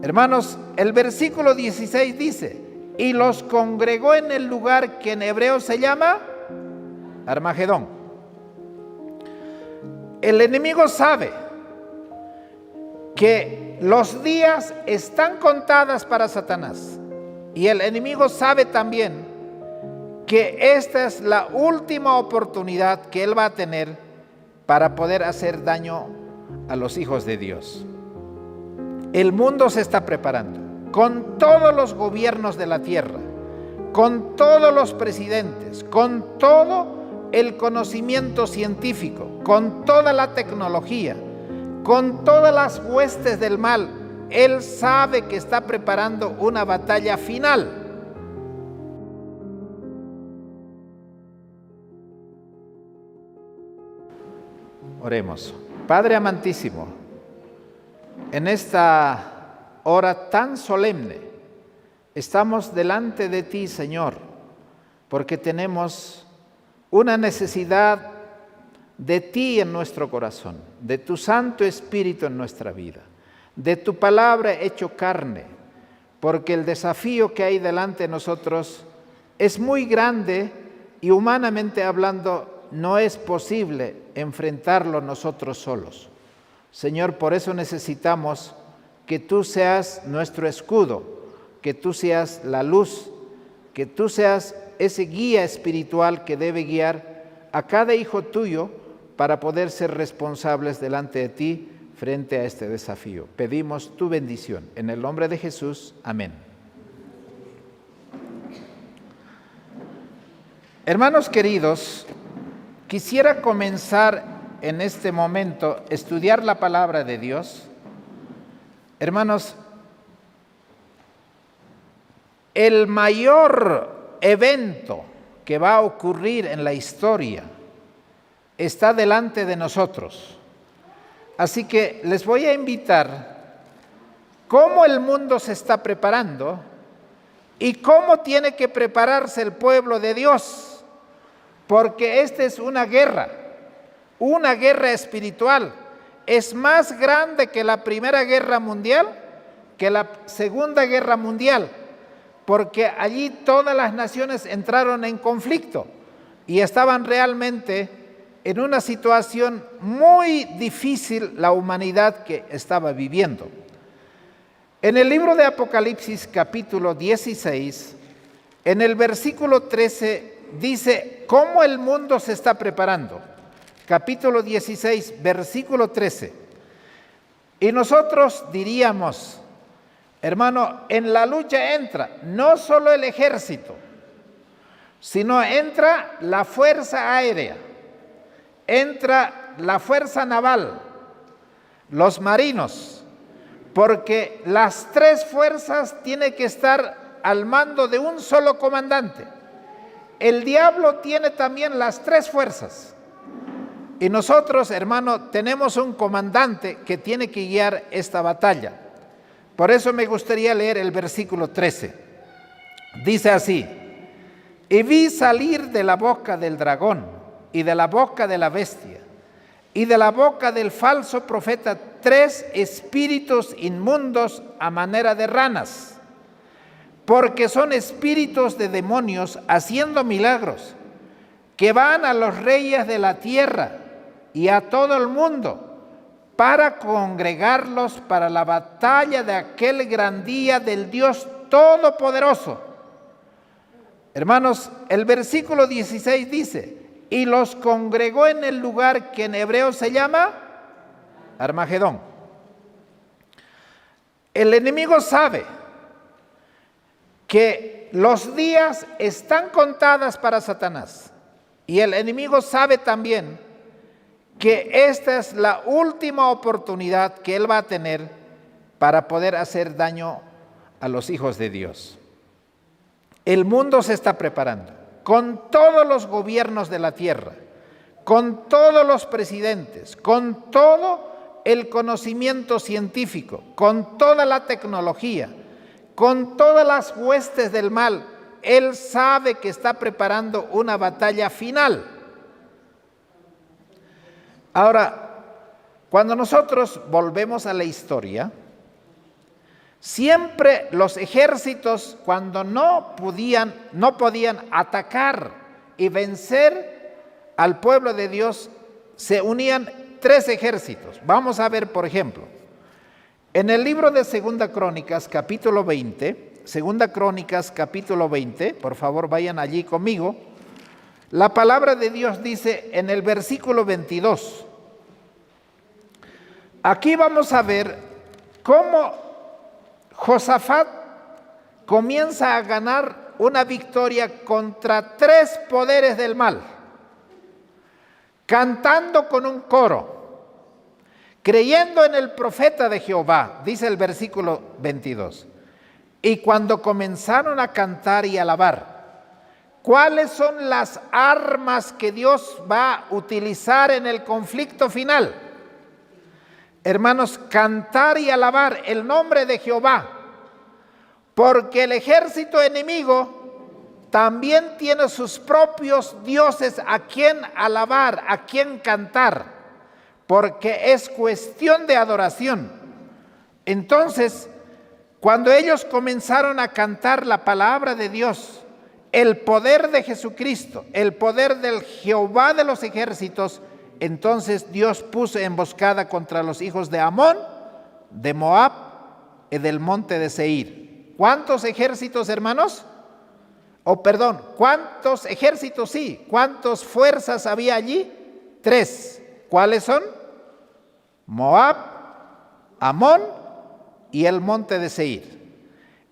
Hermanos, el versículo 16 dice, y los congregó en el lugar que en hebreo se llama Armagedón. El enemigo sabe que los días están contadas para Satanás. Y el enemigo sabe también que esta es la última oportunidad que él va a tener para poder hacer daño a los hijos de Dios. El mundo se está preparando, con todos los gobiernos de la tierra, con todos los presidentes, con todo el conocimiento científico, con toda la tecnología, con todas las huestes del mal. Él sabe que está preparando una batalla final. Oremos. Padre amantísimo, en esta hora tan solemne, estamos delante de ti, Señor, porque tenemos una necesidad de ti en nuestro corazón, de tu Santo Espíritu en nuestra vida, de tu palabra hecho carne, porque el desafío que hay delante de nosotros es muy grande y humanamente hablando no es posible enfrentarlo nosotros solos. Señor, por eso necesitamos que tú seas nuestro escudo, que tú seas la luz, que tú seas ese guía espiritual que debe guiar a cada hijo tuyo para poder ser responsables delante de ti frente a este desafío. Pedimos tu bendición. En el nombre de Jesús. Amén. Hermanos queridos, quisiera comenzar en este momento a estudiar la palabra de Dios. Hermanos, el mayor evento que va a ocurrir en la historia está delante de nosotros. Así que les voy a invitar cómo el mundo se está preparando y cómo tiene que prepararse el pueblo de Dios, porque esta es una guerra espiritual. Es más grande que la Primera Guerra Mundial, que la Segunda Guerra Mundial, porque allí todas las naciones entraron en conflicto y estaban realmente en una situación muy difícil la humanidad que estaba viviendo. En el libro de Apocalipsis capítulo 16, en el versículo 13 dice cómo el mundo se está preparando. Capítulo 16, versículo 13. Y nosotros diríamos, hermano, en la lucha entra no solo el ejército, sino entra la fuerza aérea, entra la fuerza naval, los marinos, porque las tres fuerzas tienen que estar al mando de un solo comandante. El diablo tiene también las tres fuerzas. Y nosotros, hermano, tenemos un comandante que tiene que guiar esta batalla. Por eso me gustaría leer el versículo 13. Dice así: y vi salir de la boca del dragón y de la boca de la bestia y de la boca del falso profeta 3 espíritus inmundos a manera de ranas, porque son espíritus de demonios haciendo milagros, que van a los reyes de la tierra y a todo el mundo para congregarlos para la batalla de aquel gran día del Dios Todopoderoso. Hermanos, el versículo 16 dice, y los congregó en el lugar que en hebreo se llama Armagedón. El enemigo sabe que los días están contadas para Satanás. Y el enemigo sabe también que esta es la última oportunidad que él va a tener para poder hacer daño a los hijos de Dios. El mundo se está preparando, con todos los gobiernos de la tierra, con todos los presidentes, con todo el conocimiento científico, con toda la tecnología, con todas las huestes del mal. Él sabe que está preparando una batalla final. Ahora, cuando nosotros volvemos a la historia, Siempre los ejércitos, cuando no podían atacar y vencer al pueblo de Dios, se unían tres ejércitos. Vamos a ver, por ejemplo, en el libro de Segunda Crónicas, capítulo 20, Segunda Crónicas, capítulo 20, por favor vayan allí conmigo. La palabra de Dios dice en el versículo 22. Aquí vamos a ver cómo Josafat comienza a ganar una victoria contra tres poderes del mal, cantando con un coro, creyendo en el profeta de Jehová, dice el versículo 22. Y cuando comenzaron a cantar y alabar, ¿cuáles son las armas que Dios va a utilizar en el conflicto final? Hermanos, cantar y alabar el nombre de Jehová, porque el ejército enemigo también tiene sus propios dioses a quien alabar, a quien cantar, porque es cuestión de adoración. Entonces, cuando ellos comenzaron a cantar la palabra de Dios, el poder de Jesucristo, el poder del Jehová de los ejércitos, entonces Dios puso emboscada contra los hijos de Amón, de Moab y del monte de Seir. ¿Cuántos ejércitos, hermanos? ¿Cuántos ejércitos? Sí. ¿Cuántas fuerzas había allí? Tres. ¿Cuáles son? Moab, Amón y el monte de Seir.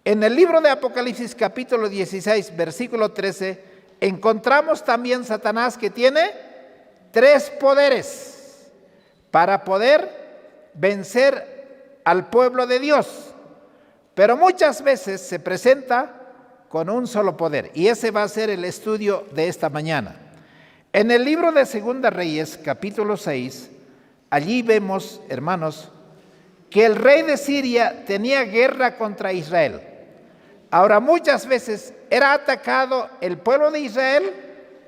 En el libro de Apocalipsis capítulo 16, versículo 13, encontramos también Satanás que tiene tres poderes para poder vencer al pueblo de Dios. Pero muchas veces se presenta con un solo poder, y ese va a ser el estudio de esta mañana. En el libro de Segunda Reyes, capítulo 6, allí vemos, hermanos, que el rey de Siria tenía guerra contra Israel. Ahora, muchas veces era atacado el pueblo de Israel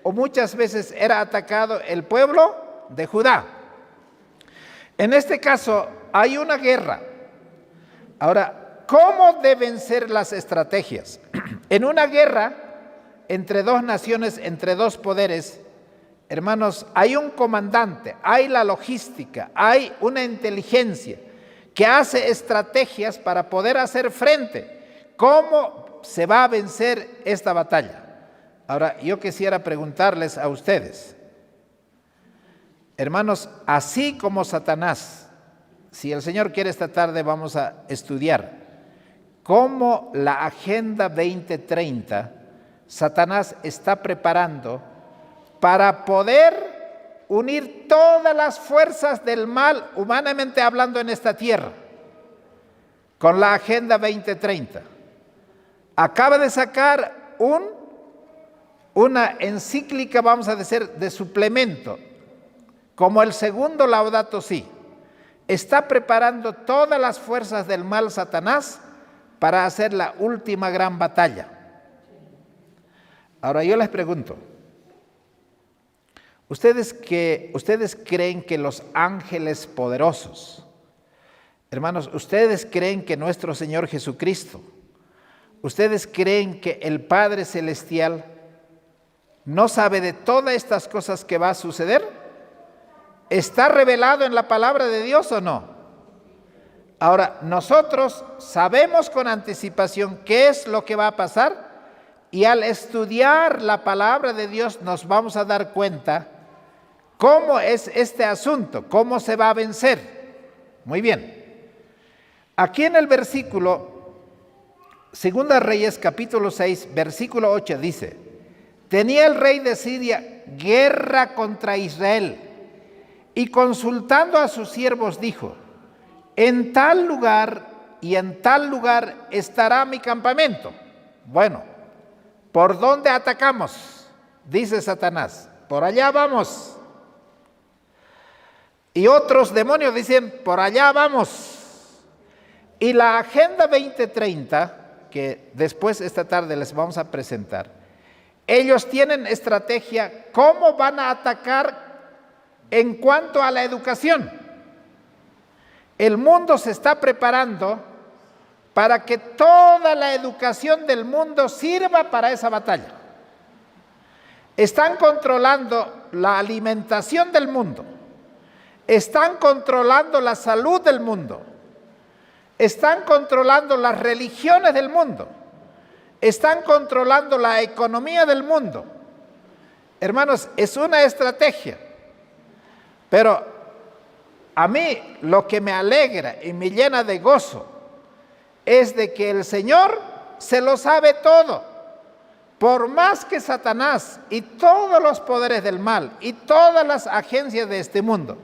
o muchas veces era atacado el pueblo de Judá. En este caso, hay una guerra. Ahora, ¿cómo deben ser las estrategias? En una guerra entre dos naciones, entre dos poderes, hermanos, hay un comandante, hay la logística, hay una inteligencia que hace estrategias para poder hacer frente. ¿Cómo se va a vencer esta batalla? Ahora, yo quisiera preguntarles a ustedes, hermanos, así como Satanás, si el Señor quiere esta tarde vamos a estudiar cómo la Agenda 2030 Satanás está preparando para poder unir todas las fuerzas del mal, humanamente hablando, en esta tierra, con la Agenda 2030. Acaba de sacar una encíclica, vamos a decir, de suplemento, como el segundo Laudato Si. Está preparando todas las fuerzas del mal Satanás para hacer la última gran batalla. Ahora yo les pregunto, ¿ustedes creen que los ángeles poderosos, hermanos, ustedes creen que nuestro Señor Jesucristo, ustedes creen que el Padre Celestial no sabe de todas estas cosas que va a suceder? ¿Está revelado en la palabra de Dios o no? Ahora, nosotros sabemos con anticipación qué es lo que va a pasar y al estudiar la palabra de Dios nos vamos a dar cuenta cómo es este asunto, cómo se va a vencer. Muy bien. Aquí en el versículo Segunda Reyes capítulo 6, versículo 8 dice: tenía el rey de Siria guerra contra Israel y consultando a sus siervos dijo: en tal lugar y en tal lugar estará mi campamento. Bueno, ¿por dónde atacamos? Dice Satanás, por allá vamos. Y otros demonios dicen, por allá vamos. Y la Agenda 2030, que después esta tarde les vamos a presentar, ellos tienen estrategia cómo van a atacar en cuanto a la educación. El mundo se está preparando para que toda la educación del mundo sirva para esa batalla. Están controlando la alimentación del mundo, están controlando la salud del mundo, están controlando las religiones del mundo, están controlando la economía del mundo. Hermanos, es una estrategia, pero a mí lo que me alegra y me llena de gozo es de que el Señor se lo sabe todo. Por más que Satanás y todos los poderes del mal y todas las agencias de este mundo,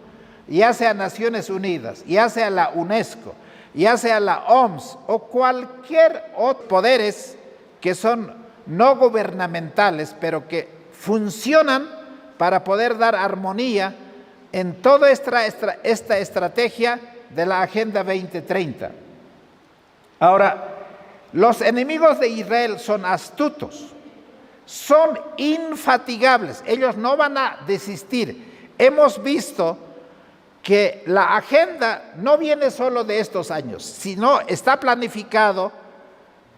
ya sea Naciones Unidas, ya sea la UNESCO, ya sea la OMS o cualquier otro poderes que son no gubernamentales, pero que funcionan para poder dar armonía en toda esta estrategia de la Agenda 2030. Ahora, los enemigos de Israel son astutos, son infatigables, ellos no van a desistir. Hemos visto que la agenda no viene solo de estos años, sino está planificado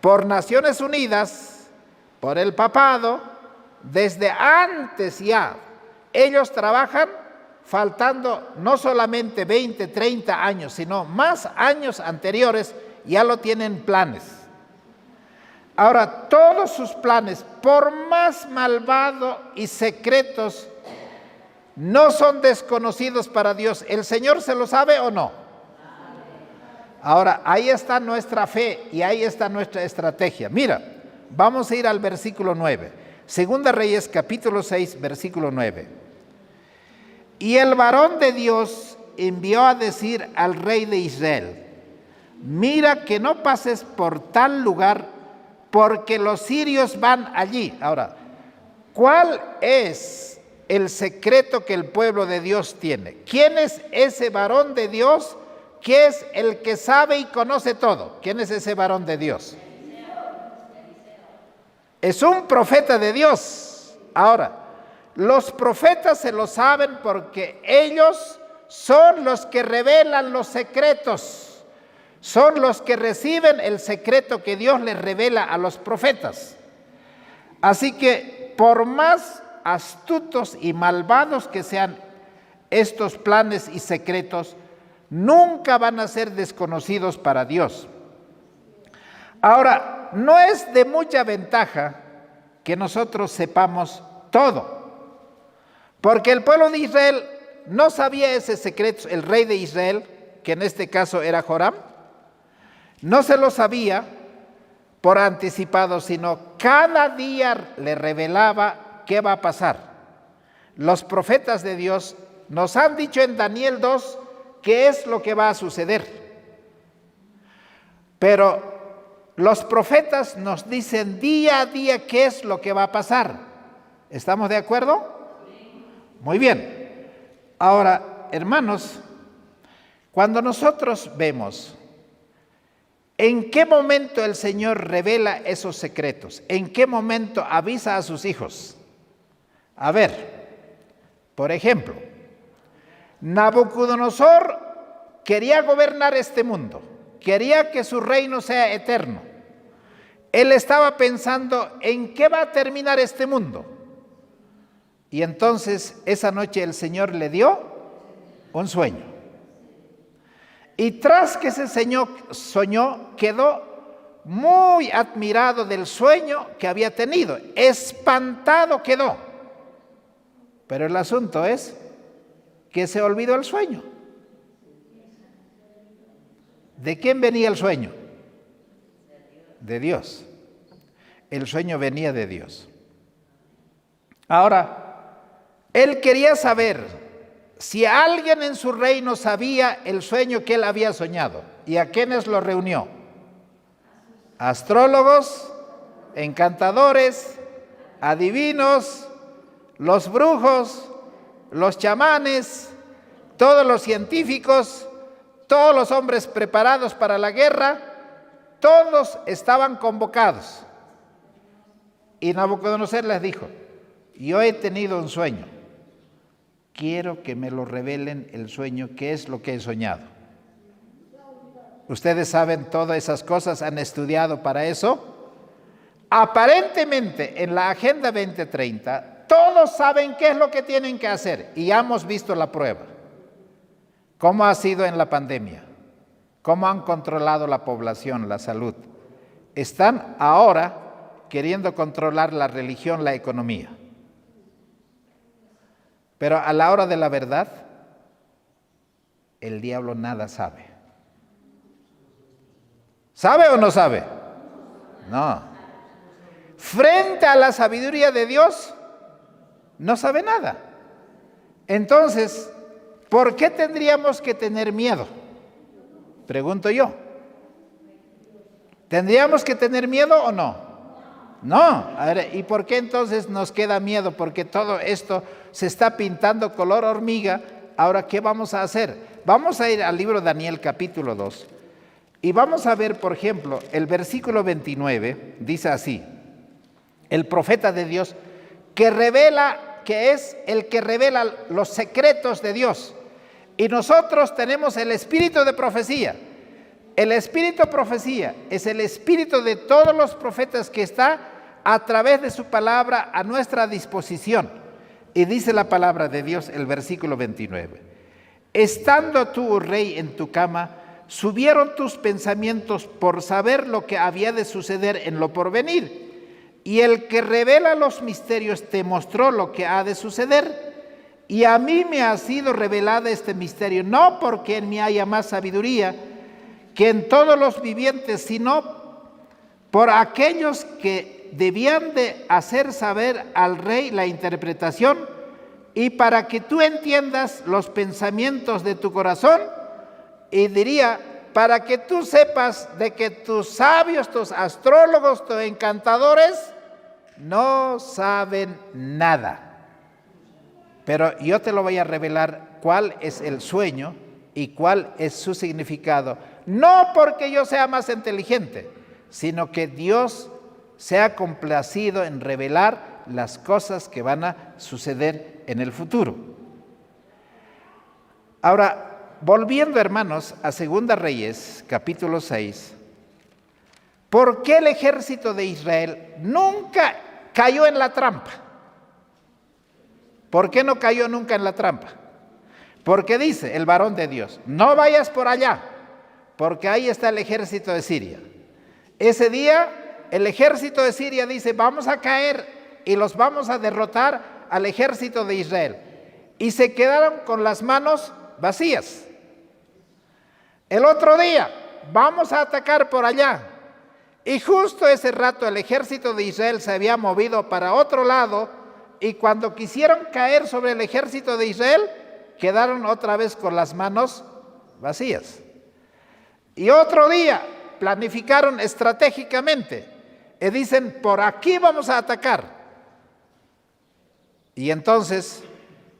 por Naciones Unidas, por el papado, desde antes ya. Ellos trabajan faltando no solamente 20, 30 años, sino más años anteriores, ya lo tienen planes. Ahora, todos sus planes, por más malvados y secretos, no son desconocidos para Dios. ¿El Señor se lo sabe o no? Ahora, ahí está nuestra fe y ahí está nuestra estrategia. Mira, vamos a ir al versículo 9. Segunda Reyes, capítulo 6, versículo 9. Y el varón de Dios envió a decir al rey de Israel: mira que no pases por tal lugar, porque los sirios van allí. Ahora, ¿cuál es el secreto que el pueblo de Dios tiene? ¿Quién es ese varón de Dios que es el que sabe y conoce todo? ¿Quién es ese varón de Dios? Es un profeta de Dios. Ahora, los profetas se lo saben porque ellos son los que revelan los secretos. Son los que reciben el secreto que Dios les revela a los profetas. Así que por más astutos y malvados que sean estos planes y secretos, nunca van a ser desconocidos para Dios. Ahora, no es de mucha ventaja que nosotros sepamos todo, porque el pueblo de Israel no sabía ese secreto. El rey de Israel, que en este caso era Joram, no se lo sabía por anticipado, sino cada día le revelaba qué va a pasar. Los profetas de Dios nos han dicho en Daniel 2 qué es lo que va a suceder. Pero los profetas nos dicen día a día qué es lo que va a pasar. ¿Estamos de acuerdo? Muy bien. Ahora, hermanos, cuando nosotros vemos ¿en qué momento el Señor revela esos secretos? ¿En qué momento avisa a sus hijos? A ver, por ejemplo, Nabucodonosor quería gobernar este mundo, quería que su reino sea eterno. Él estaba pensando en qué va a terminar este mundo. Y entonces esa noche el Señor le dio un sueño. Y tras que ese señor soñó, quedó muy admirado del sueño que había tenido, espantado quedó. Pero el asunto es que se olvidó el sueño. ¿De quién venía el sueño? De Dios. El sueño venía de Dios. Ahora, él quería saber si alguien en su reino sabía el sueño que él había soñado. ¿Y a quiénes lo reunió? Astrólogos, encantadores, adivinos, los brujos, los chamanes, todos los científicos, todos los hombres preparados para la guerra, todos estaban convocados. Y Nabucodonosor les dijo: yo he tenido un sueño. Quiero que me lo revelen el sueño, qué es lo que he soñado. Ustedes saben todas esas cosas, han estudiado para eso. Aparentemente en la Agenda 2030 todos saben qué es lo que tienen que hacer y ya hemos visto la prueba. ¿Cómo ha sido en la pandemia? ¿Cómo han controlado la población, la salud? Están ahora queriendo controlar la religión, la economía. Pero a la hora de la verdad, el diablo nada sabe. ¿Sabe o no sabe? No. Frente a la sabiduría de Dios, no sabe nada. Entonces, ¿por qué tendríamos que tener miedo? Pregunto yo. ¿Tendríamos que tener miedo o no? No. A ver, ¿y por qué entonces nos queda miedo? Porque todo esto se está pintando color hormiga. Ahora, ¿qué vamos a hacer? Vamos a ir al libro de Daniel capítulo 2 y vamos a ver, por ejemplo, el versículo 29, dice así: el profeta de Dios que revela, que es el que revela los secretos de Dios. Y nosotros tenemos el espíritu de profecía. El espíritu de profecía es el espíritu de todos los profetas que está a través de su palabra a nuestra disposición. Y dice la palabra de Dios, el versículo 29. Estando tú, rey, en tu cama, subieron tus pensamientos por saber lo que había de suceder en lo porvenir. Y el que revela los misterios te mostró lo que ha de suceder. Y a mí me ha sido revelada este misterio, no porque en mí haya más sabiduría que en todos los vivientes, sino por aquellos que debían de hacer saber al rey la interpretación, y para que tú entiendas los pensamientos de tu corazón, y diría, para que tú sepas de que tus sabios, tus astrólogos, tus encantadores no saben nada. Pero yo te lo voy a revelar cuál es el sueño y cuál es su significado. No porque yo sea más inteligente, sino que Dios se ha complacido en revelar las cosas que van a suceder en el futuro. Ahora, volviendo, hermanos, a 2 Reyes, capítulo 6, ¿por qué el ejército de Israel nunca cayó en la trampa? ¿Por qué no cayó nunca en la trampa? Porque dice el varón de Dios, no vayas por allá, porque ahí está el ejército de Siria. Ese día el ejército de Siria dice, vamos a caer y los vamos a derrotar al ejército de Israel. Y se quedaron con las manos vacías. El otro día, vamos a atacar por allá. Y justo ese rato el ejército de Israel se había movido para otro lado. Y cuando quisieron caer sobre el ejército de Israel, quedaron otra vez con las manos vacías. Y otro día planificaron estratégicamente y dicen, por aquí vamos a atacar. Y entonces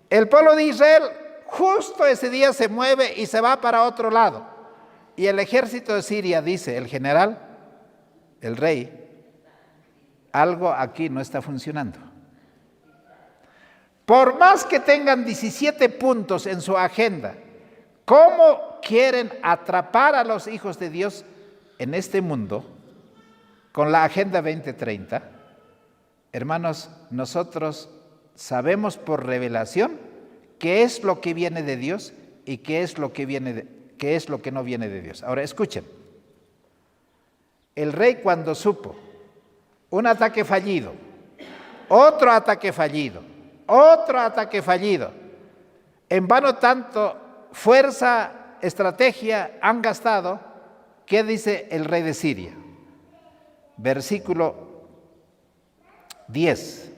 el pueblo de Israel justo ese día se mueve y se va para otro lado. Y el ejército de Siria dice, el general, el rey, algo aquí no está funcionando. Por más que tengan 17 puntos en su agenda, ¿cómo quieren atrapar a los hijos de Dios en este mundo con la Agenda 2030? Hermanos, nosotros sabemos por revelación qué es lo que viene de Dios y qué es lo que no viene de Dios. Ahora escuchen. El rey, cuando supo un ataque fallido, otro ataque fallido, otro ataque fallido, en vano tanto fuerza, estrategia han gastado, ¿qué dice el rey de Siria? Versículo 10.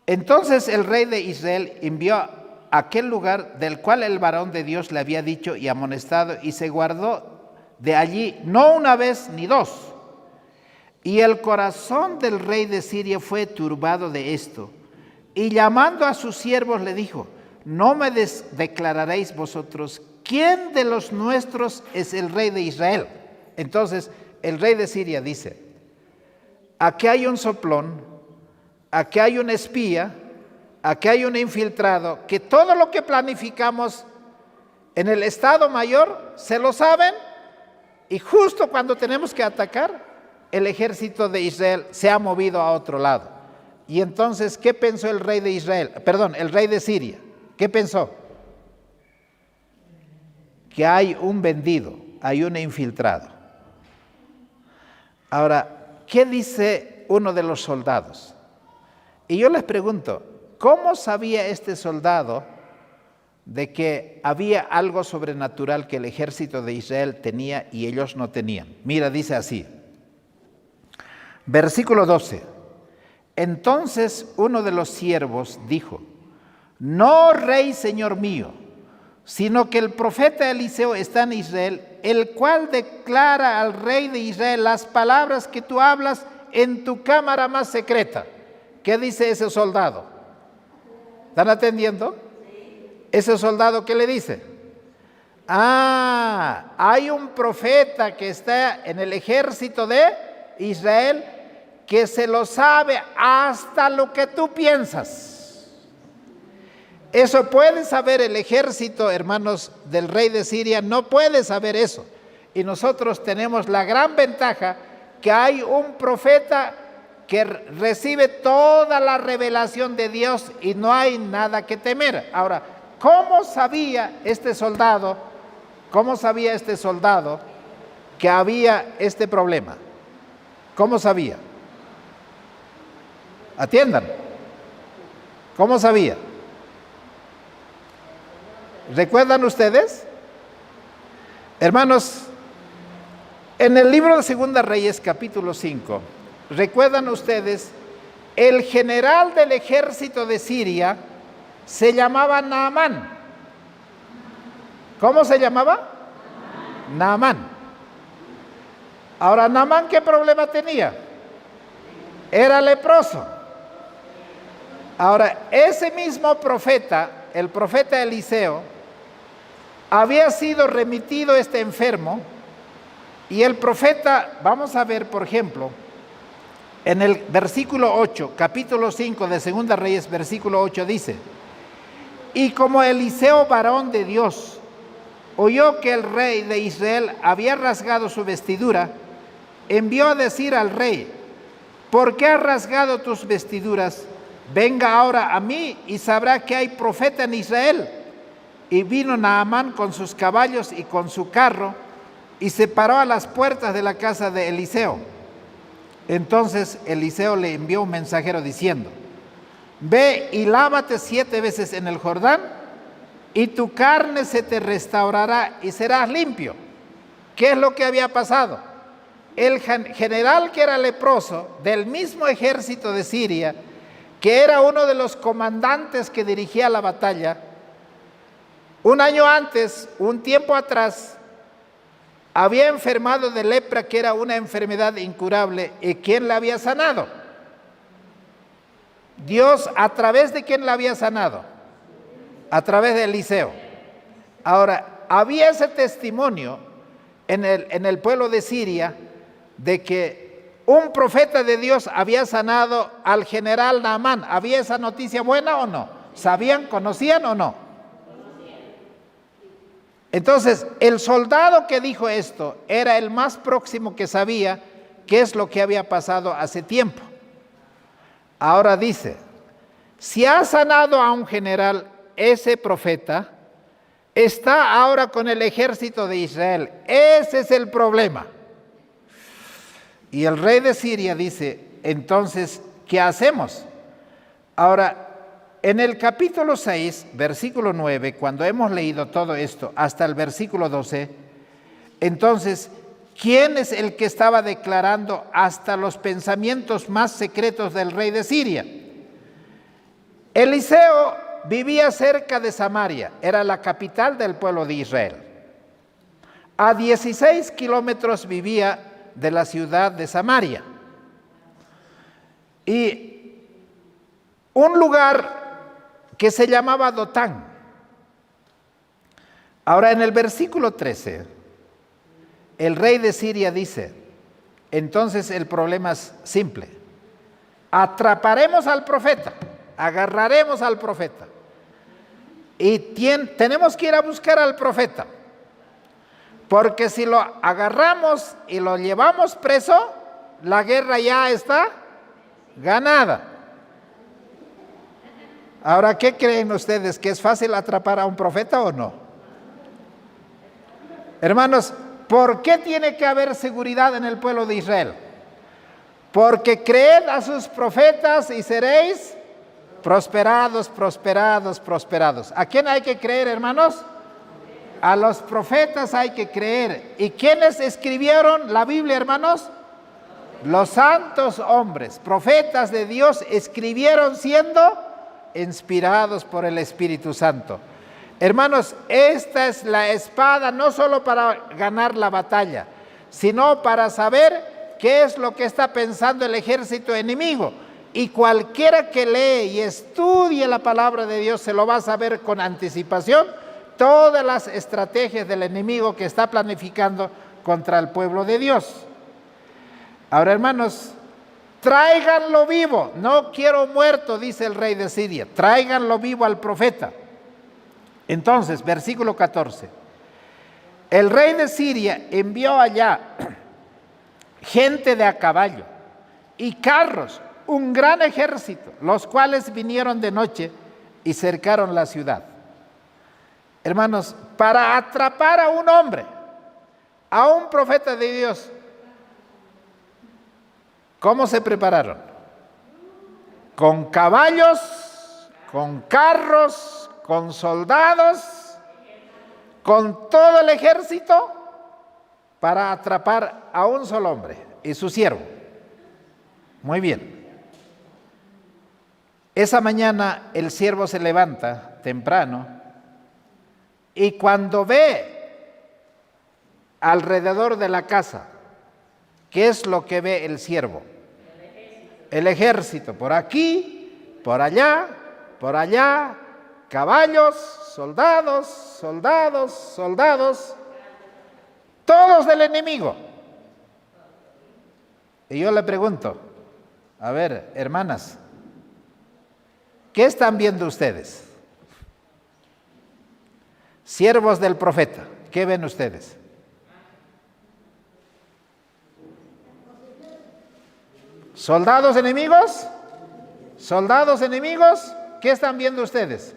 Entonces el rey de Israel envió a aquel lugar del cual el varón de Dios le había dicho y amonestado, y se guardó de allí no una vez ni dos. Y el corazón del rey de Siria fue turbado de esto. Y llamando a sus siervos le dijo, ¿no me declararéis vosotros quién de los nuestros es el rey de Israel? Entonces el rey de Siria dice, aquí hay un soplón, aquí hay un espía, aquí hay un infiltrado, que todo lo que planificamos en el Estado Mayor se lo saben Y justo cuando tenemos que atacar, el ejército de Israel se ha movido a otro lado. Y entonces, ¿qué pensó el rey de Israel? Perdón, el rey de Siria. ¿Qué pensó? Que hay un vendido, hay un infiltrado. Ahora, ¿qué dice uno de los soldados? Y yo les pregunto, ¿cómo sabía este soldado de que había algo sobrenatural que el ejército de Israel tenía y ellos no tenían? Mira, dice así, versículo 12. Entonces uno de los siervos dijo: no, rey, señor mío, sino que el profeta Eliseo está en Israel, el cual declara al rey de Israel las palabras que tú hablas en tu cámara más secreta. ¿Qué dice ese soldado? ¿Están atendiendo? Ese soldado, ¿qué le dice? Hay un profeta que está en el ejército de Israel que se lo sabe hasta lo que tú piensas. Eso puede saber el ejército, hermanos, del rey de Siria, no puede saber eso. Y nosotros tenemos la gran ventaja que hay un profeta que recibe toda la revelación de Dios y no hay nada que temer. Ahora, ¿cómo sabía este soldado que había este problema? ¿Cómo sabía? Atiendan. ¿Cómo sabía? ¿Recuerdan ustedes? Hermanos, en el libro de Segunda Reyes, capítulo 5, ¿recuerdan ustedes? El general del ejército de Siria se llamaba Naamán. ¿Cómo se llamaba? Naamán. Ahora, Naamán, ¿qué problema tenía? Era leproso. Ahora, ese mismo profeta, el profeta Eliseo, había sido remitido este enfermo, y el profeta, vamos a ver, por ejemplo, en el versículo 8, capítulo 5 de Segunda Reyes, versículo 8 dice: y como Eliseo, varón de Dios, oyó que el rey de Israel había rasgado su vestidura, envió a decir al rey: ¿por qué has rasgado tus vestiduras? Venga ahora a mí y sabrá que hay profeta en Israel. Y vino Naamán con sus caballos y con su carro y se paró a las puertas de la casa de Eliseo. Entonces Eliseo le envió un mensajero diciendo: ve y lávate 7 veces en el Jordán y tu carne se te restaurará y serás limpio. ¿Qué es lo que había pasado? El general, que era leproso, del mismo ejército de Siria, que era uno de los comandantes que dirigía la batalla, un año antes, un tiempo atrás, había enfermado de lepra, que era una enfermedad incurable. ¿Y quién la había sanado? Dios. ¿A través de quién la había sanado? A través de Eliseo. Ahora, había ese testimonio en el pueblo de Siria de que un profeta de Dios había sanado al general Naamán. ¿Había esa noticia buena o no? ¿Sabían, conocían o no? Entonces, el soldado que dijo esto era el más próximo que sabía qué es lo que había pasado hace tiempo. Ahora dice: si ha sanado a un general, ese profeta está ahora con el ejército de Israel. Ese es el problema. Y el rey de Siria dice: entonces, ¿qué hacemos? Ahora, en el capítulo 6, versículo 9, cuando hemos leído todo esto hasta el versículo 12, entonces, ¿quién es el que estaba declarando hasta los pensamientos más secretos del rey de Siria? Eliseo vivía cerca de Samaria, era la capital del pueblo de Israel. A 16 kilómetros vivía de la ciudad de Samaria. Y un lugar que se llamaba Dotán. Ahora, en el versículo 13, el rey de Siria dice: entonces el problema es simple. Atraparemos al profeta, agarraremos al profeta. Y tenemos que ir a buscar al profeta. Porque si lo agarramos y lo llevamos preso, la guerra ya está ganada. Ahora, ¿qué creen ustedes? ¿Que es fácil atrapar a un profeta o no? Hermanos, ¿por qué tiene que haber seguridad en el pueblo de Israel? Porque creed a sus profetas y seréis prosperados, prosperados, prosperados. ¿A quién hay que creer, hermanos? A los profetas hay que creer. ¿Y quiénes escribieron la Biblia, hermanos? Los santos hombres, profetas de Dios, escribieron siendo inspirados por el Espíritu Santo. Hermanos, esta es la espada no solo para ganar la batalla, sino para saber qué es lo que está pensando el ejército enemigo. Y cualquiera que lee y estudie la palabra de Dios se lo va a saber con anticipación todas las estrategias del enemigo que está planificando contra el pueblo de Dios. Ahora, hermanos, tráiganlo vivo, no quiero muerto, dice el rey de Siria, tráiganlo vivo al profeta. Entonces, versículo 14, el rey de Siria envió allá gente de a caballo y carros, un gran ejército, los cuales vinieron de noche y cercaron la ciudad. Hermanos, para atrapar a un hombre, a un profeta de Dios, ¿cómo se prepararon? Con caballos, con carros, con soldados, con todo el ejército para atrapar a un solo hombre y su siervo. Muy bien. Esa mañana el siervo se levanta temprano y cuando ve alrededor de la casa, ¿qué es lo que ve el siervo? El ejército, por aquí, por allá, caballos, soldados, soldados, soldados, todos del enemigo. Y yo le pregunto, a ver, hermanas, ¿qué están viendo ustedes? Siervos del profeta, ¿qué ven ustedes? ¿Soldados enemigos? ¿Soldados enemigos? ¿Qué están viendo ustedes?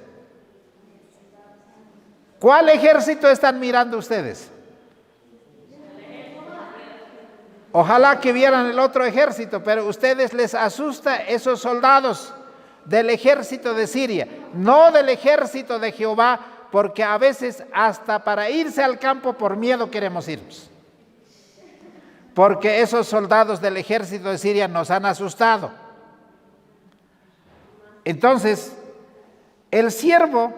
¿Cuál ejército están mirando ustedes? Ojalá que vieran el otro ejército, pero a ustedes les asusta esos soldados del ejército de Siria, no del ejército de Jehová, porque a veces hasta para irse al campo por miedo queremos irnos. Porque esos soldados del ejército de Siria nos han asustado. Entonces, el siervo,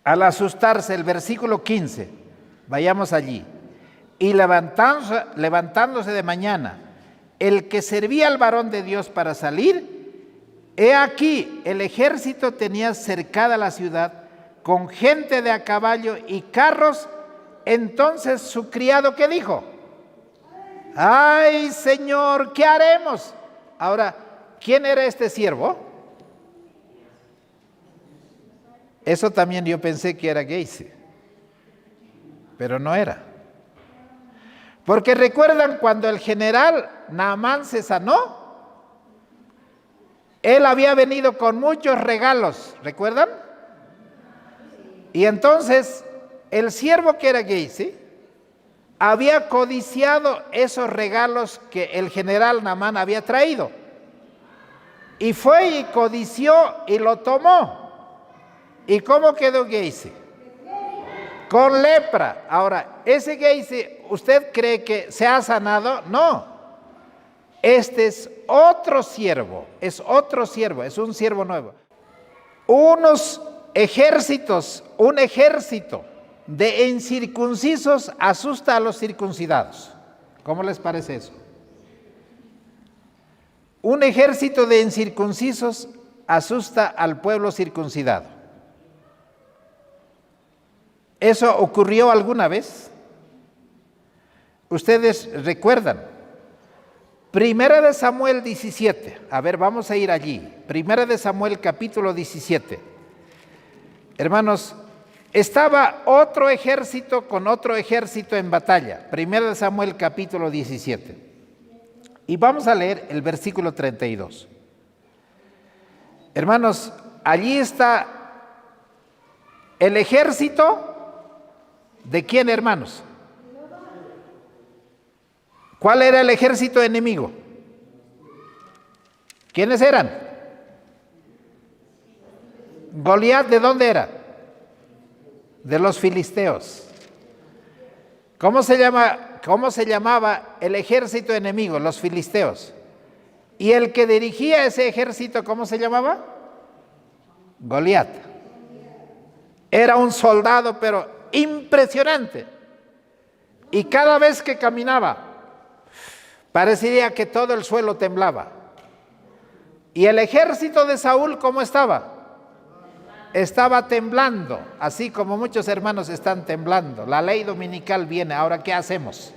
al asustarse, el versículo 15, vayamos allí, y levantándose de mañana, el que servía al varón de Dios para salir, he aquí, el ejército tenía cercada la ciudad, con gente de a caballo y carros. Entonces su criado, ¿qué dijo? ¡Ay, Señor, qué haremos! Ahora, ¿quién era este siervo? Eso también yo pensé que era Gehazi, pero no era. Porque recuerdan cuando el general Naamán se sanó, él había venido con muchos regalos, ¿recuerdan? Y entonces el siervo que era Gehazi había codiciado esos regalos que el general Naamán había traído. Y fue y codició y lo tomó. ¿Y cómo quedó Gehazi? Con lepra. Ahora, ese Gehazi, ¿usted cree que se ha sanado? No. Este es otro siervo, es un siervo nuevo. Unos ejércitos, un ejército de incircuncisos asusta a los circuncidados. ¿Cómo les parece eso? Un ejército de incircuncisos asusta al pueblo circuncidado. ¿Eso ocurrió alguna vez? Ustedes recuerdan. Primera de Samuel 17. A ver, vamos a ir allí. Primera de Samuel capítulo 17. Hermanos, Estaba otro ejército con otro ejército en batalla. 1 Samuel capítulo 17. Y vamos a leer el versículo 32. Hermanos, allí está el ejército ¿de quién, hermanos? ¿Cuál era el ejército enemigo? ¿Quiénes eran? Goliat, ¿de dónde era? De los filisteos. ¿Cómo se llamaba el ejército enemigo? Los filisteos. ¿Y el que dirigía ese ejército, cómo se llamaba? Goliat. Era un soldado, pero impresionante. Y cada vez que caminaba, parecía que todo el suelo temblaba. ¿Y el ejército de Saúl cómo estaba? Estaba temblando, así como muchos hermanos están temblando. La ley dominical viene, ahora ¿qué hacemos?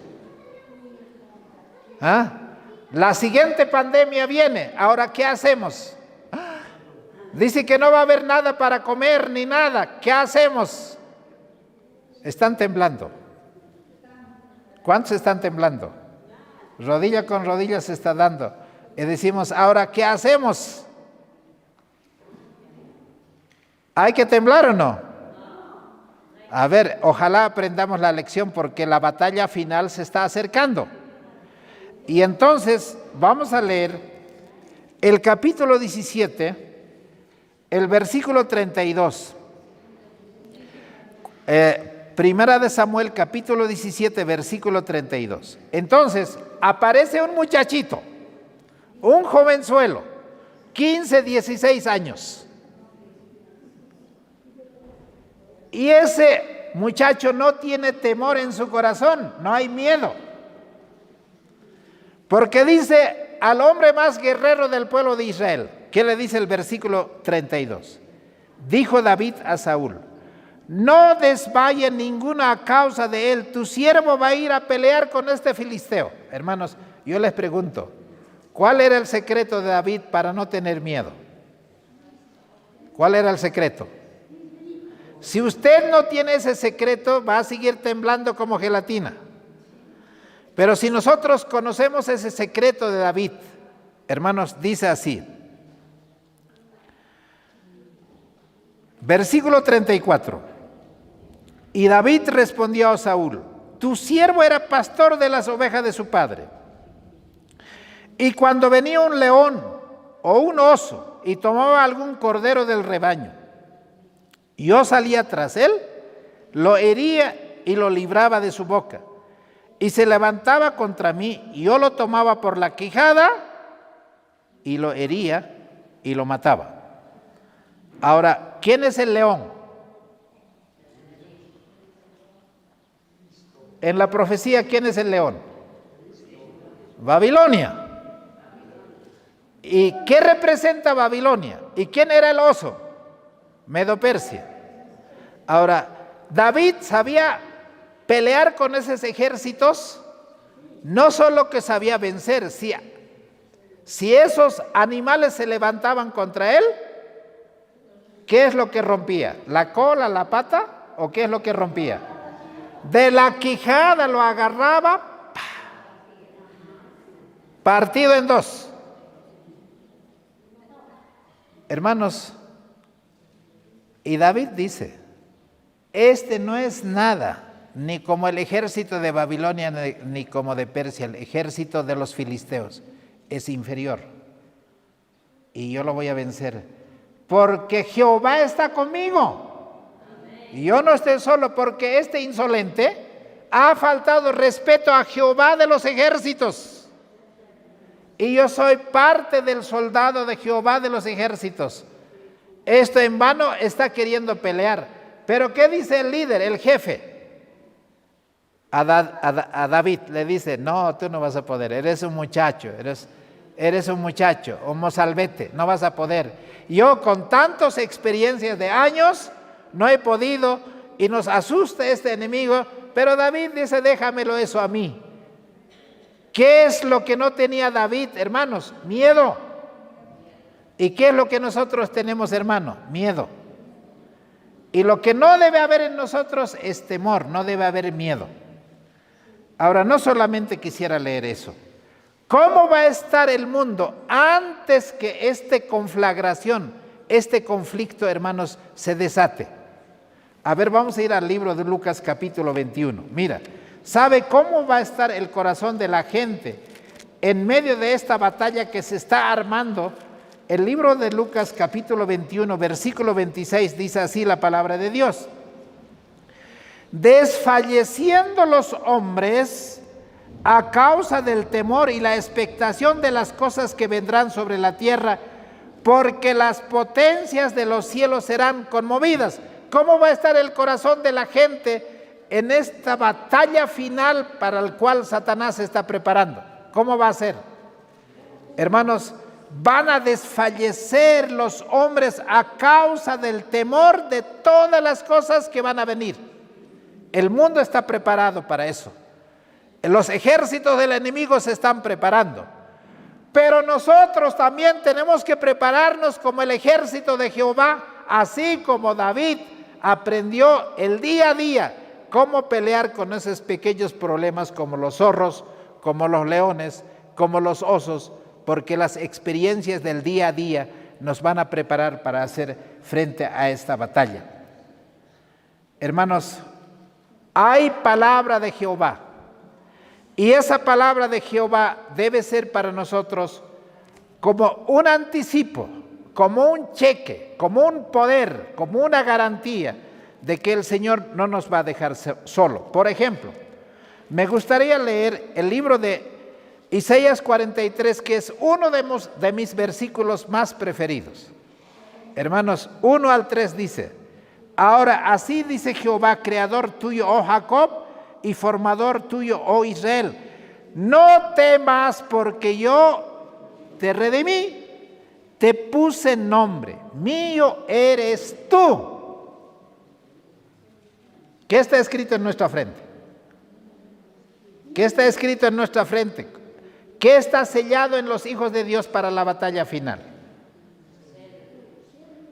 La siguiente pandemia viene, ahora ¿qué hacemos? Dice que no va a haber nada para comer ni nada, ¿qué hacemos? Están temblando. ¿Cuántos están temblando? Rodilla con rodilla se está dando. Y decimos, ahora ¿qué hacemos? ¿Hay que temblar o no? A ver, ojalá aprendamos la lección porque la batalla final se está acercando. Y entonces vamos a leer el capítulo 17, el versículo 32. Primera de Samuel, capítulo 17, versículo 32. Entonces, aparece un muchachito, un jovenzuelo, 15, 16 años. Y ese muchacho no tiene temor en su corazón, no hay miedo. Porque dice al hombre más guerrero del pueblo de Israel, ¿qué le dice el versículo 32? Dijo David a Saúl, no desmaye ninguna a causa de él, tu siervo va a ir a pelear con este filisteo. Hermanos, yo les pregunto, ¿cuál era el secreto de David para no tener miedo? ¿Cuál era el secreto? Si usted no tiene ese secreto, va a seguir temblando como gelatina. Pero si nosotros conocemos ese secreto de David, hermanos, dice así. Versículo 34. Y David respondió a Saúl, tu siervo era pastor de las ovejas de su padre. Y cuando venía un león o un oso y tomaba algún cordero del rebaño, yo salía tras él, lo hería y lo libraba de su boca. Y se levantaba contra mí, y yo lo tomaba por la quijada y lo hería y lo mataba. Ahora, ¿quién es el león? En la profecía, ¿quién es el león? Babilonia. ¿Y qué representa Babilonia? ¿Y quién era el oso? Medo-Persia. Ahora, David sabía pelear con esos ejércitos, no solo que sabía vencer, si esos animales se levantaban contra él, ¿qué es lo que rompía? ¿La cola, la pata? ¿O qué es lo que rompía? De la quijada lo agarraba, partido en dos. Hermanos, y David dice, este no es nada, ni como el ejército de Babilonia, ni como de Persia, el ejército de los filisteos, es inferior. Y yo lo voy a vencer, porque Jehová está conmigo. Y yo no estoy solo, porque este insolente ha faltado respeto a Jehová de los ejércitos. Y yo soy parte del soldado de Jehová de los ejércitos. Esto en vano está queriendo pelear. Pero ¿qué dice el líder, el jefe? A David le dice, no, tú no vas a poder, eres un muchacho, eres un muchacho, un mozalbete, no vas a poder. Yo con tantas experiencias de años no he podido y nos asusta este enemigo, pero David dice, déjamelo eso a mí. ¿Qué es lo que no tenía David, hermanos? Miedo. ¿Y qué es lo que nosotros tenemos, hermano? Miedo. Y lo que no debe haber en nosotros es temor, no debe haber miedo. Ahora, no solamente quisiera leer eso. ¿Cómo va a estar el mundo antes que esta conflagración, este conflicto, hermanos, se desate? A ver, vamos a ir al libro de Lucas capítulo 21. Mira, ¿sabe cómo va a estar el corazón de la gente en medio de esta batalla que se está armando? El libro de Lucas capítulo 21, versículo 26, dice así la palabra de Dios. Desfalleciendo los hombres a causa del temor y la expectación de las cosas que vendrán sobre la tierra, porque las potencias de los cielos serán conmovidas. ¿Cómo va a estar el corazón de la gente en esta batalla final para la cual Satanás se está preparando? ¿Cómo va a ser? Hermanos, van a desfallecer los hombres a causa del temor de todas las cosas que van a venir. El mundo está preparado para eso. Los ejércitos del enemigo se están preparando. Pero nosotros también tenemos que prepararnos como el ejército de Jehová, así como David aprendió el día a día cómo pelear con esos pequeños problemas como los zorros, como los leones, como los osos, porque las experiencias del día a día nos van a preparar para hacer frente a esta batalla. Hermanos, hay palabra de Jehová. Y esa palabra de Jehová debe ser para nosotros como un anticipo, como un cheque, como un poder, como una garantía de que el Señor no nos va a dejar solo. Por ejemplo, me gustaría leer el libro de Isaías 43, que es uno de mis versículos más preferidos. Hermanos, 1 al 3 dice: ahora así dice Jehová, creador tuyo, oh Jacob, y formador tuyo, oh Israel, no temas porque yo te redimí, te puse nombre, mío eres tú. ¿Qué está escrito en nuestra frente? ¿Qué está escrito en nuestra frente? ¿Qué está sellado en los hijos de Dios para la batalla final?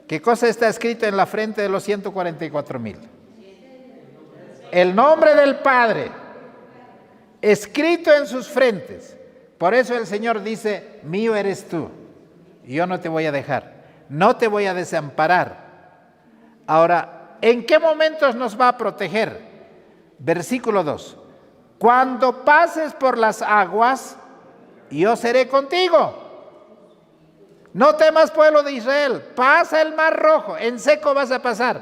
¿Qué cosa está escrito en la frente de los 144,000? El nombre del Padre, escrito en sus frentes. Por eso el Señor dice, mío eres tú, y yo no te voy a dejar, no te voy a desamparar. Ahora, ¿en qué momentos nos va a proteger? Versículo 2. Cuando pases por las aguas, yo seré contigo. No temas, pueblo de Israel, pasa el mar rojo, en seco vas a pasar.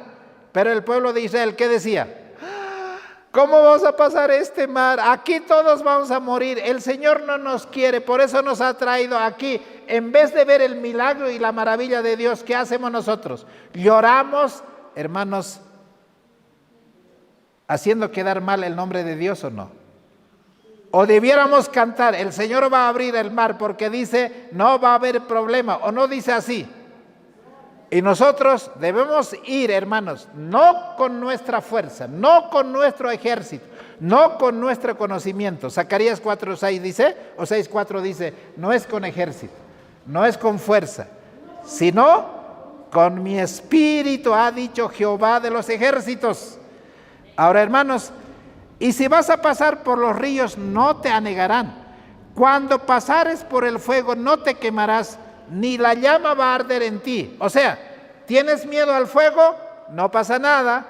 Pero el pueblo de Israel, ¿qué decía? ¿Cómo vamos a pasar este mar? Aquí todos vamos a morir. El Señor no nos quiere, por eso nos ha traído aquí. En vez de ver el milagro y la maravilla de Dios, ¿qué hacemos nosotros? Lloramos, hermanos, haciendo quedar mal el nombre de Dios, ¿o no? O debiéramos cantar, el Señor va a abrir el mar porque dice, no va a haber problema, o no dice así. Y nosotros debemos ir, hermanos, no con nuestra fuerza, no con nuestro ejército, no con nuestro conocimiento. Zacarías 4:6 dice, o 6:4 dice, no es con ejército, no es con fuerza, sino con mi espíritu, ha dicho Jehová de los ejércitos. Ahora, hermanos, y si vas a pasar por los ríos, no te anegarán. Cuando pasares por el fuego, no te quemarás, ni la llama va a arder en ti. O sea, ¿tienes miedo al fuego? No pasa nada.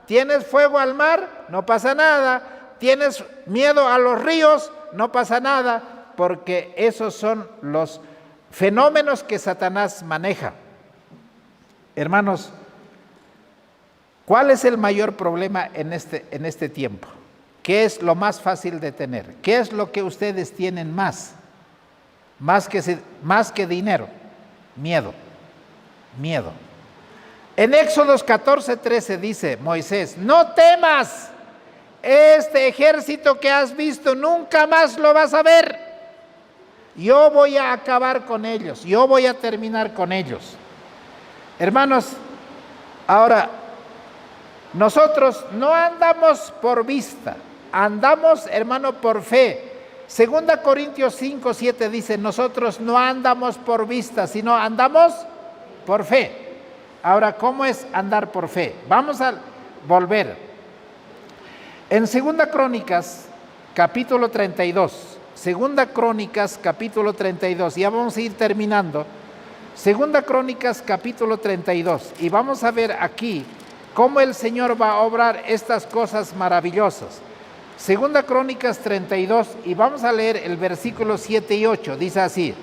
¿Tienes fuego al mar? No pasa nada. ¿Tienes miedo a los ríos? No pasa nada, porque esos son los fenómenos que Satanás maneja. Hermanos, ¿cuál es el mayor problema en este tiempo? ¿Qué es lo más fácil de tener? ¿Qué es lo que ustedes tienen más? Más que dinero, miedo. En Éxodo 14:13 dice Moisés, no temas, este ejército que has visto nunca más lo vas a ver. Yo voy a acabar con ellos, yo voy a terminar con ellos. Hermanos, ahora, nosotros no andamos por vista, andamos, hermano, por fe. 2 Corintios 5:7 dice, nosotros no andamos por vista, sino andamos por fe. Ahora, ¿cómo es andar por fe? Vamos a volver. En Segunda Crónicas, capítulo 32. Segunda Crónicas, capítulo 32. Ya vamos a ir terminando. Segunda Crónicas, capítulo 32. Y vamos a ver aquí cómo el Señor va a obrar estas cosas maravillosas. Segunda Crónicas 32, y vamos a leer el versículo 7 y 8. Dice así: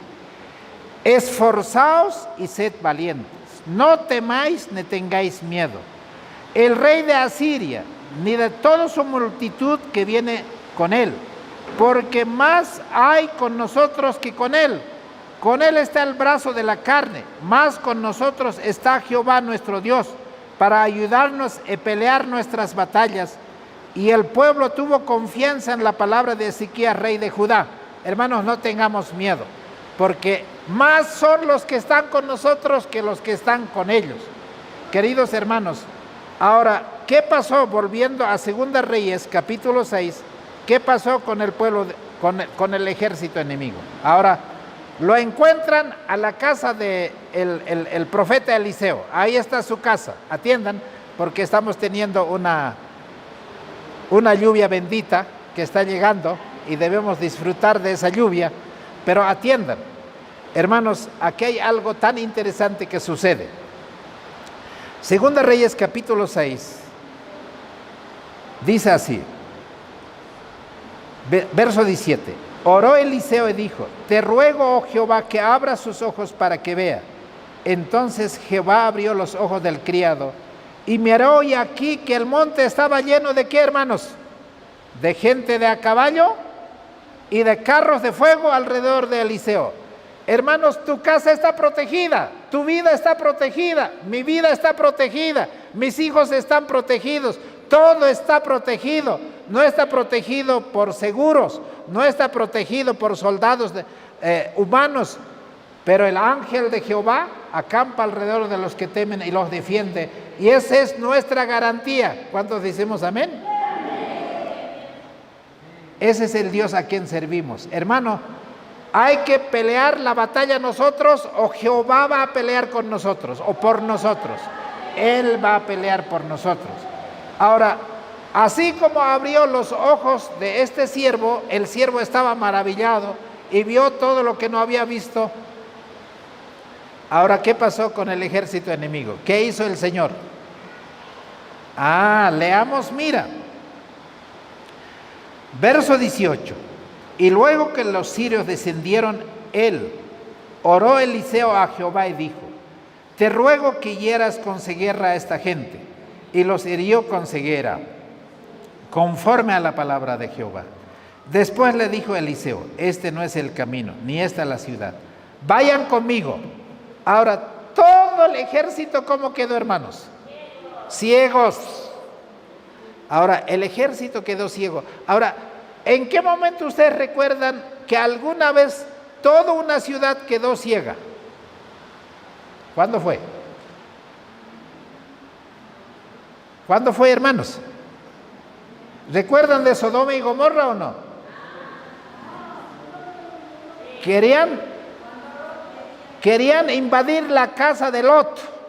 esforzaos y sed valientes, no temáis ni tengáis miedo. El rey de Asiria, ni de toda su multitud que viene con él, porque más hay con nosotros que con él. Con él está el brazo de la carne, más con nosotros está Jehová nuestro Dios, para ayudarnos a pelear nuestras batallas. Y el pueblo tuvo confianza en la palabra de Ezequías, rey de Judá. Hermanos, no tengamos miedo, porque más son los que están con nosotros que los que están con ellos. Queridos hermanos, ahora, ¿qué pasó? Volviendo a Segunda Reyes, capítulo 6, ¿qué pasó con el pueblo, con el ejército enemigo? Ahora, lo encuentran a la casa del el profeta Eliseo. Ahí está su casa. Atiendan, porque estamos teniendo una lluvia bendita que está llegando y debemos disfrutar de esa lluvia, pero atiendan. Hermanos, aquí hay algo tan interesante que sucede. Segunda Reyes capítulo 6 dice así, verso 17: oró Eliseo y dijo: te ruego, oh Jehová, que abra sus ojos para que vea. Entonces Jehová abrió los ojos del criado y miró, y aquí que el monte estaba lleno de ¿qué, hermanos? De gente de a caballo y de carros de fuego alrededor de Eliseo. Hermanos, tu casa está protegida, tu vida está protegida, mi vida está protegida, mis hijos están protegidos, todo está protegido. No está protegido por seguros, no está protegido por soldados humanos, pero el ángel de Jehová acampa alrededor de los que temen y los defiende. Y esa es nuestra garantía. ¿Cuántos decimos amén? Ese es el Dios a quien servimos. Hermano, hay que pelear la batalla nosotros, o Jehová va a pelear con nosotros o por nosotros. Él va a pelear por nosotros. Ahora, así como abrió los ojos de este siervo, el siervo estaba maravillado y vio todo lo que no había visto. Ahora, ¿qué pasó con el ejército enemigo? ¿Qué hizo el Señor? Leamos, mira. Verso 18. Y luego que los sirios descendieron, oró Eliseo a Jehová y dijo: te ruego que hieras con ceguera a esta gente. Y los hirió con ceguera, conforme a la palabra de Jehová. Después le dijo Eliseo: este no es el camino, ni esta la ciudad. Vayan conmigo. Ahora, todo el ejército, ¿cómo quedó, hermanos? Ciegos. Ahora, el ejército quedó ciego. Ahora, ¿en qué momento ustedes recuerdan que alguna vez toda una ciudad quedó ciega? ¿Cuándo fue? ¿Cuándo fue, hermanos? ¿Recuerdan de Sodoma y Gomorra o no? Querían invadir la casa de Lot.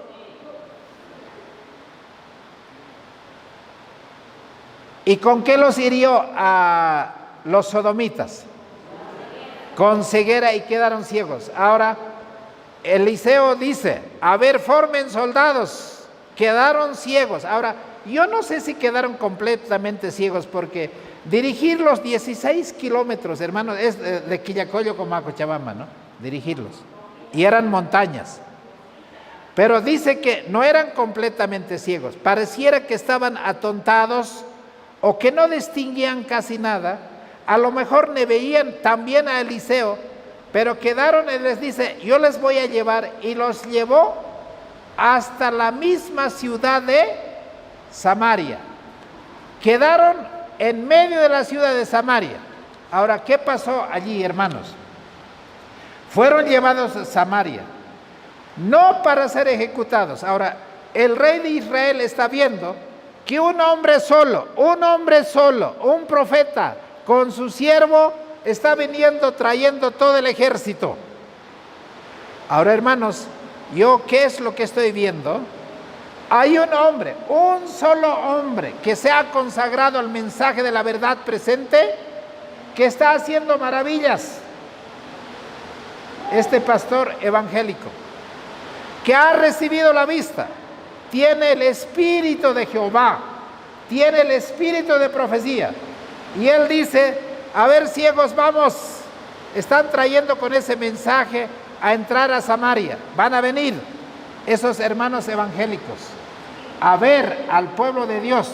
¿Y con qué los hirió a los sodomitas? Con ceguera, y quedaron ciegos. Ahora, Eliseo dice: a ver, formen soldados. Quedaron ciegos. Ahora, yo no sé si quedaron completamente ciegos, porque dirigir los 16 kilómetros, hermano, es de Quillacollo como a Cochabamba, ¿no? Dirigirlos. Y eran montañas. Pero dice que no eran completamente ciegos. Pareciera que estaban atontados o que no distinguían casi nada. A lo mejor ne veían también a Eliseo, pero quedaron, él les dice: yo les voy a llevar, y los llevó hasta la misma ciudad de Samaria. Quedaron en medio de la ciudad de Samaria. Ahora, ¿qué pasó allí, hermanos? Fueron llevados a Samaria, no para ser ejecutados. Ahora, el rey de Israel está viendo que un hombre solo, un profeta con su siervo, está viniendo trayendo todo el ejército. Ahora, hermanos, yo, ¿qué es lo que estoy viendo? Hay un hombre, un solo hombre que se ha consagrado al mensaje de la verdad presente, que está haciendo maravillas. Este pastor evangélico, que ha recibido la vista, tiene el espíritu de Jehová, tiene el espíritu de profecía. Y él dice, a ver, ciegos, vamos, están trayendo con ese mensaje a entrar a Samaria. Van a venir esos hermanos evangélicos a ver al pueblo de Dios.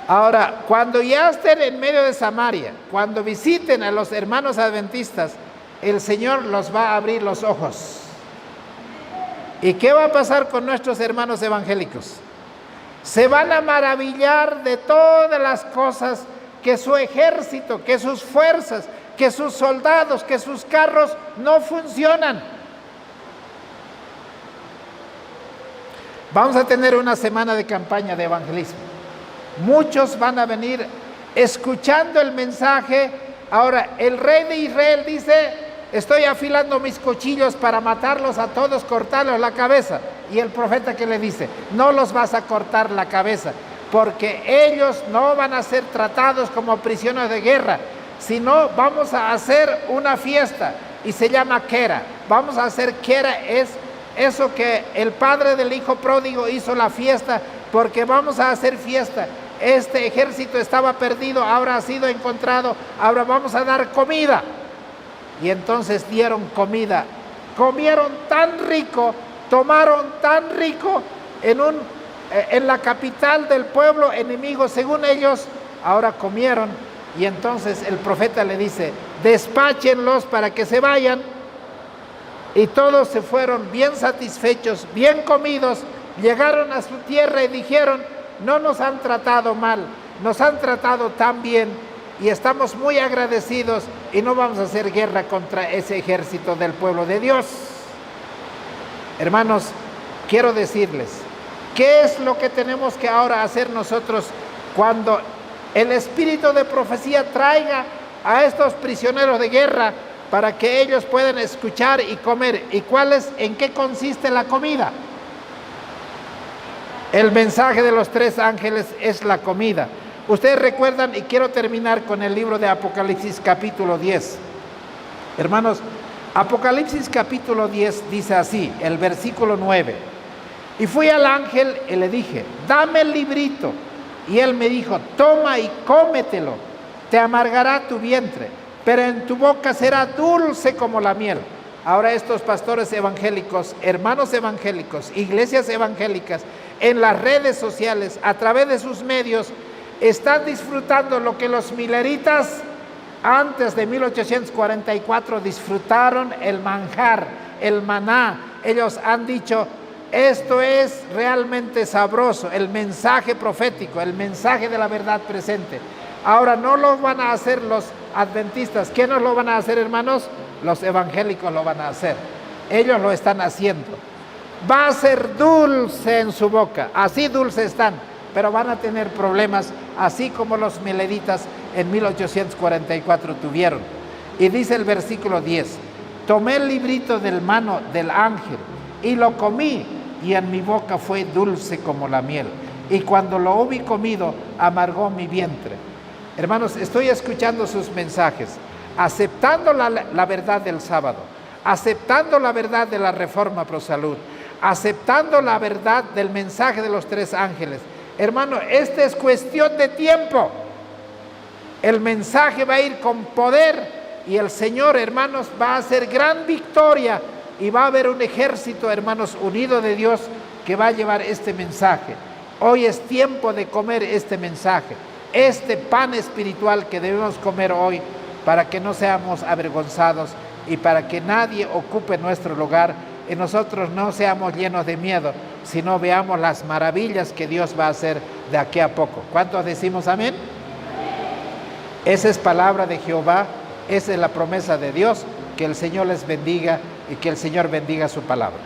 Ahora, cuando ya estén en medio de Samaria, cuando visiten a los hermanos adventistas, el Señor los va a abrir los ojos. ¿Y qué va a pasar con nuestros hermanos evangélicos? Se van a maravillar de todas las cosas que su ejército, que sus fuerzas, que sus soldados, que sus carros no funcionan. Vamos a tener una semana de campaña de evangelismo. Muchos van a venir escuchando el mensaje. Ahora, el rey de Israel dice, estoy afilando mis cuchillos para matarlos a todos, cortarles la cabeza. Y el profeta, ¿qué le dice? No los vas a cortar la cabeza, porque ellos no van a ser tratados como prisioneros de guerra, sino vamos a hacer una fiesta, y se llama Quera. Vamos a hacer Quera, es eso que el padre del hijo pródigo hizo la fiesta, porque vamos a hacer fiesta. Este ejército estaba perdido, ahora ha sido encontrado, ahora vamos a dar comida. Y entonces dieron comida, comieron tan rico, tomaron tan rico en la capital del pueblo enemigo, según ellos, ahora comieron. Y entonces el profeta le dice, despáchenlos para que se vayan. Y todos se fueron bien satisfechos, bien comidos, llegaron a su tierra y dijeron, no nos han tratado mal, nos han tratado tan bien y estamos muy agradecidos y no vamos a hacer guerra contra ese ejército del pueblo de Dios. Hermanos, quiero decirles, ¿qué es lo que tenemos que ahora hacer nosotros cuando el espíritu de profecía traiga a estos prisioneros de guerra para que ellos puedan escuchar y comer? ¿Y en qué consiste la comida? El mensaje de los tres ángeles es la comida. Ustedes recuerdan, y quiero terminar con el libro de Apocalipsis capítulo 10. Hermanos, Apocalipsis capítulo 10 dice así, el versículo 9. Y fui al ángel y le dije, dame el librito. Y él me dijo, toma y cómetelo, te amargará tu vientre, pero en tu boca será dulce como la miel. Ahora estos pastores evangélicos, hermanos evangélicos, iglesias evangélicas, en las redes sociales, a través de sus medios, están disfrutando lo que los mileritas antes de 1844 disfrutaron, el manjar, el maná. Ellos han dicho, esto es realmente sabroso, el mensaje profético, el mensaje de la verdad presente. Ahora no lo van a hacer los adventistas. ¿Quiénes lo van a hacer, hermanos? Los evangélicos lo van a hacer. Ellos lo están haciendo. Va a ser dulce en su boca, así dulce están, pero van a tener problemas, así como los mileritas en 1844 tuvieron. Y dice el versículo 10, tomé el librito del mano del ángel y lo comí, y en mi boca fue dulce como la miel, y cuando lo hubí comido, amargó mi vientre. Hermanos, estoy escuchando sus mensajes, aceptando la verdad del sábado, aceptando la verdad de la Reforma Pro Salud, aceptando la verdad del mensaje de los tres ángeles. Hermano, esta es cuestión de tiempo. El mensaje va a ir con poder y el Señor, hermanos, va a hacer gran victoria y va a haber un ejército, hermanos, unido de Dios que va a llevar este mensaje. Hoy es tiempo de comer este mensaje, este pan espiritual que debemos comer hoy para que no seamos avergonzados y para que nadie ocupe nuestro lugar y nosotros no seamos llenos de miedo, sino veamos las maravillas que Dios va a hacer de aquí a poco. ¿Cuántos decimos amén? Esa es palabra de Jehová, esa es la promesa de Dios. Que el Señor les bendiga y que el Señor bendiga su palabra.